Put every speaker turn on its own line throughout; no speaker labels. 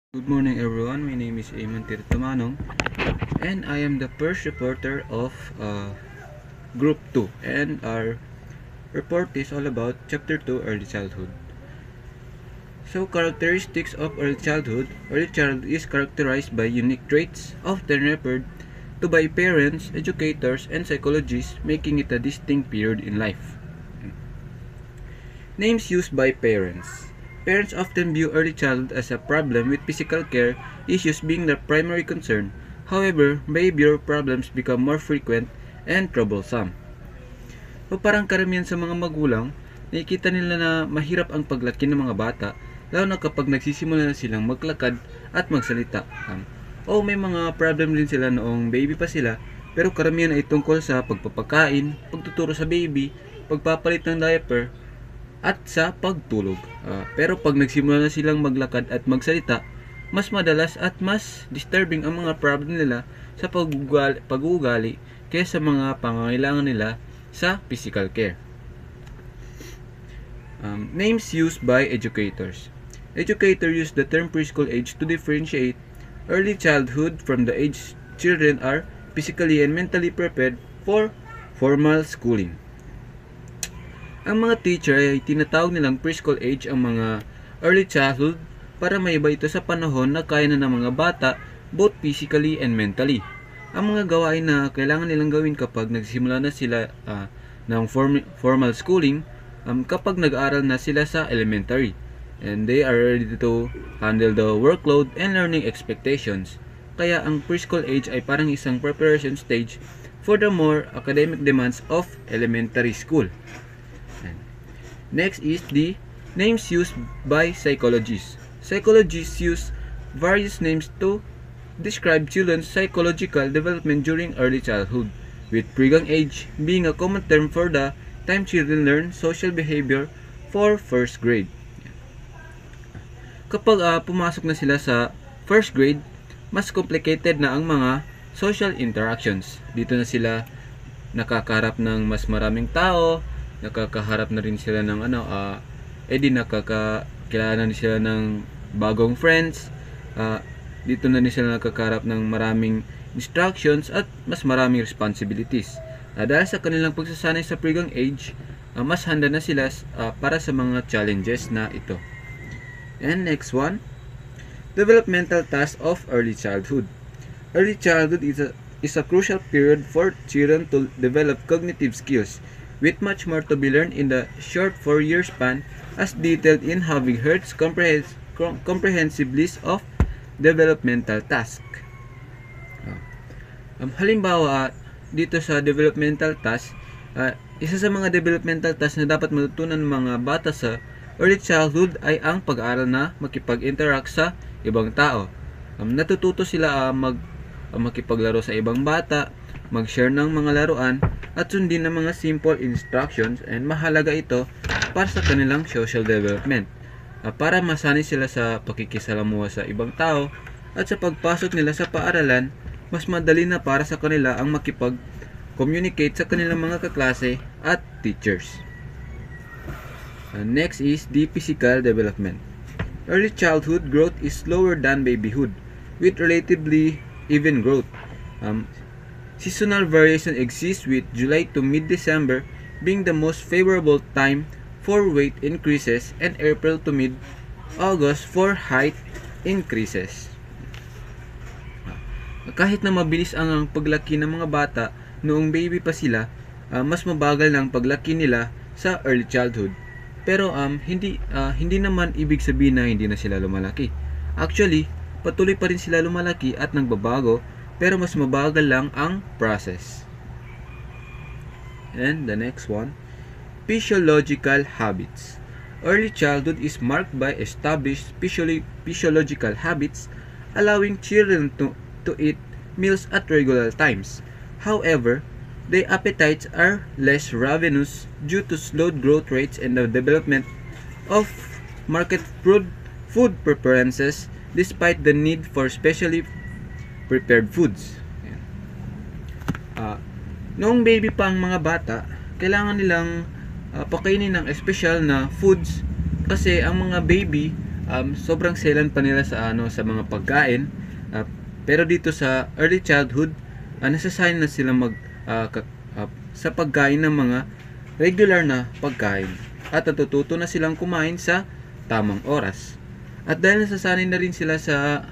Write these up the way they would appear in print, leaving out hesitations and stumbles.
Good morning everyone, my name is Eamon Tirtumanong and I am the first reporter of Group 2, and our report is all about Chapter 2, Early Childhood. So, characteristics of early childhood. Early childhood is characterized by unique traits, often referred to by parents, educators, and psychologists, making it a distinct period in life. Names used by parents. Parents often view early childhood as a problem, with physical care issues being their primary concern. However, behavioral problems become more frequent and troublesome. O parang karamihan sa mga magulang, nakikita nila na mahirap ang paglaki ng mga bata, lalo na kapag nagsisimula na silang maglakad at magsalita. O may mga problem din sila noong baby pa sila, pero karamihan ay tungkol sa pagpapakain, pagtuturo sa baby, pagpapalit ng diaper, at sa pagtulog. Pero pag nagsimula na silang maglakad at magsalita, mas madalas at mas disturbing ang mga problem nila sa pag-uugali kaysa mga pangangailangan nila sa physical care. Names used by educators. Educators use the term preschool age to differentiate early childhood from the age children are physically and mentally prepared for formal schooling. Ang mga teacher ay tinatawag nilang preschool age ang mga early childhood para maiba ito sa panahon na kaya na ng mga bata both physically and mentally. Ang mga gawain na kailangan nilang gawin kapag nagsimula na sila ng formal schooling, kapag nag-aaral na sila sa elementary, and they are ready to handle the workload and learning expectations. Kaya ang preschool age ay parang isang preparation stage for the more academic demands of elementary school. Next is the names used by psychologists. Psychologists use various names to describe children's psychological development during early childhood, with pregang age being a common term for the time children learn social behavior for first grade. Kapag pumasok na sila sa first grade, mas complicated na ang mga social interactions. Dito na sila nakakaharap ng mas maraming tao, nakakaharap na rin sila ng nakakakilala na sila ng bagong friends. Dito na rin sila nakakaharap ng maraming instructions at mas maraming responsibilities. Dahil sa kanilang pagsasanay sa pregang age, mas handa na sila para sa mga challenges na ito. And next one, developmental tasks of early childhood. Early childhood is a crucial period for children to develop cognitive skills, with much more to be learned in the short 4-year span, as detailed in Having Hertz's comprehensive list of developmental tasks. Halimbawa, dito sa developmental tasks, isa sa mga developmental tasks na dapat matutunan ng mga bata sa early childhood ay ang pag-aaral na makipag-interact sa ibang tao. Natututo sila makipaglaro sa ibang bata, mag-share ng mga laruan, at sundin ng mga simple instructions, and mahalaga ito para sa kanilang social development. Para masanay sila sa pakikisalamuha sa ibang tao, at sa pagpasok nila sa paaralan, mas madali na para sa kanila ang makipag-communicate sa kanilang mga kaklase at teachers. Next is the physical development. Early childhood growth is slower than babyhood, with relatively even growth. Seasonal variation exists, with July to mid-December being the most favorable time for weight increases and April to mid-August for height increases. Kahit na mabilis ang paglaki ng mga bata noong baby pa sila, mas mabagal ng paglaki nila sa early childhood. Pero hindi naman ibig sabihin na hindi na sila lumalaki. Actually, patuloy pa rin sila lumalaki at nagbabago, pero mas mabagal lang ang process. And the next one, physiological habits. Early childhood is marked by established physiological habits, allowing children to eat meals at regular times. However, their appetites are less ravenous due to slowed growth rates and the development of market food preferences, despite the need for specially prepared foods. Noong baby pa ang mga bata, kailangan nilang pakainin ng espesyal na foods kasi ang mga baby sobrang selan pa nila sa sa mga pagkain. Pero dito sa early childhood, nasasanay na sila sa pagkain ng mga regular na pagkain at natututo na silang kumain sa tamang oras. At dahil nasasanay na rin sila sa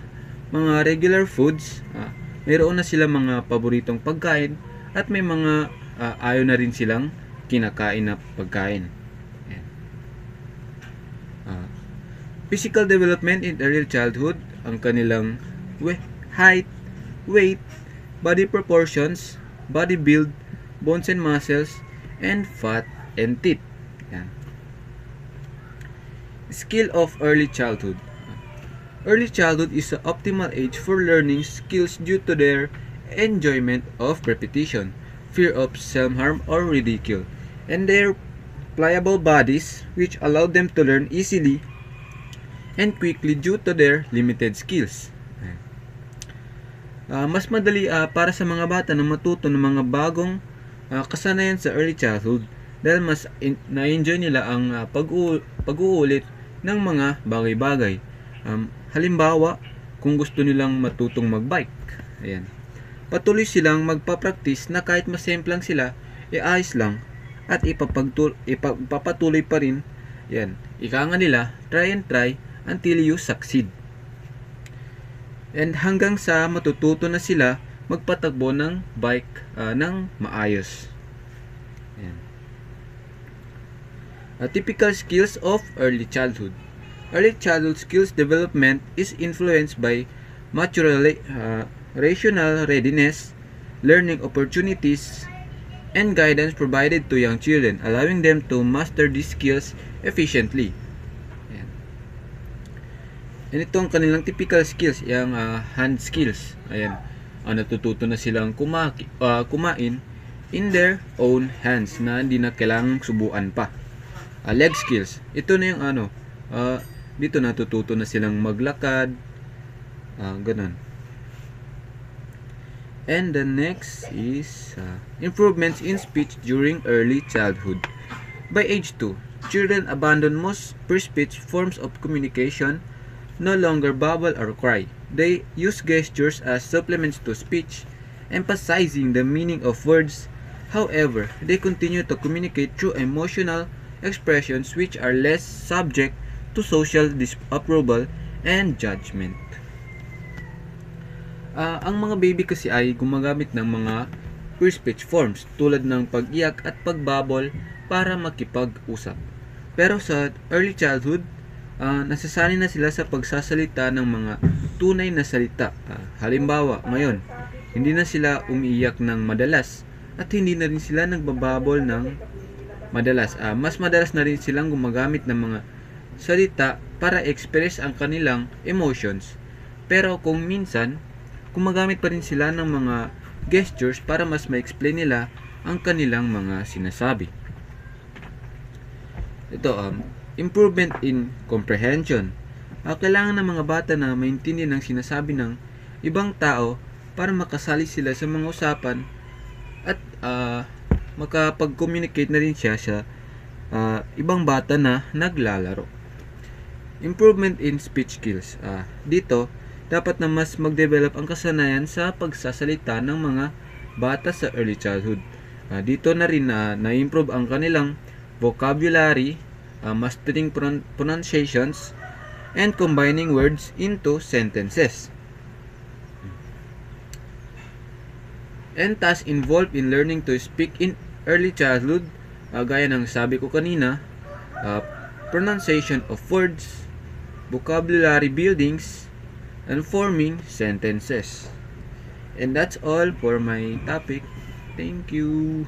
mga regular foods, mayroon na silang mga paboritong pagkain at may mga ayaw na rin silang kinakain na pagkain. Physical development in early childhood, ang kanilang height, weight, body proportions, body build, bones and muscles, and fat and teeth. Yan. Skill of early childhood. Early childhood is the optimal age for learning skills due to their enjoyment of repetition, fear of self-harm or ridicule, and their pliable bodies which allow them to learn easily and quickly due to their limited skills. Mas madali para sa mga bata na matuto ng mga bagong kasanayan sa early childhood dahil mas na-enjoy nila ang pag-uulit ng mga bagay-bagay. Halimbawa, kung gusto nilang matutong magbike, patuloy silang magpa-practice na kahit masemplang sila, ayos lang at ipapatuloy pa rin. Ika nga nila, try and try until you succeed. And hanggang sa matututo na sila magpatakbo ng bike ng maayos. Typical skills of early childhood. Early childhood skills development is influenced by rational readiness, learning opportunities, and guidance provided to young children, allowing them to master these skills efficiently. And ito ang kanilang typical skills, yung hand skills. Natututo na silang kumain in their own hands na hindi na kailangang subuan pa. Leg skills. Ito na yung dito natututo na silang maglakad. Ganun. And the next is improvements in speech during early childhood. By age 2, children abandon most pre-speech forms of communication, no longer babble or cry. They use gestures as supplements to speech, emphasizing the meaning of words. However, they continue to communicate through emotional expressions which are less subject to social approval and judgment. Ang mga baby kasi ay gumagamit ng mga pre-speech forms tulad ng pag-iyak at pagbabol para makipag-usap. Pero sa early childhood, nasasanay na sila sa pagsasalita ng mga tunay na salita. Halimbawa, ngayon, hindi na sila umiiyak ng madalas at hindi na rin sila nagbababol ng madalas. Mas madalas na rin silang gumagamit ng mga salita para express ang kanilang emotions. Pero kung minsan, gumagamit pa rin sila ng mga gestures para mas ma-explain nila ang kanilang mga sinasabi. Ito, improvement in comprehension. Kailangan ng mga bata na maintindihan ang sinasabi ng ibang tao para makasali sila sa mga usapan at makapag-communicate na rin siya sa ibang bata na naglalaro. Improvement in speech skills. Dito, dapat na mas mag-develop ang kasanayan sa pagsasalita ng mga bata sa early childhood. Dito na rin na-improve ang kanilang vocabulary, mastering pronunciations, and combining words into sentences. And tasks involved in learning to speak in early childhood, gaya ng sabi ko kanina, pronunciation of words, vocabulary buildings, and forming sentences. And that's all for my topic. Thank you.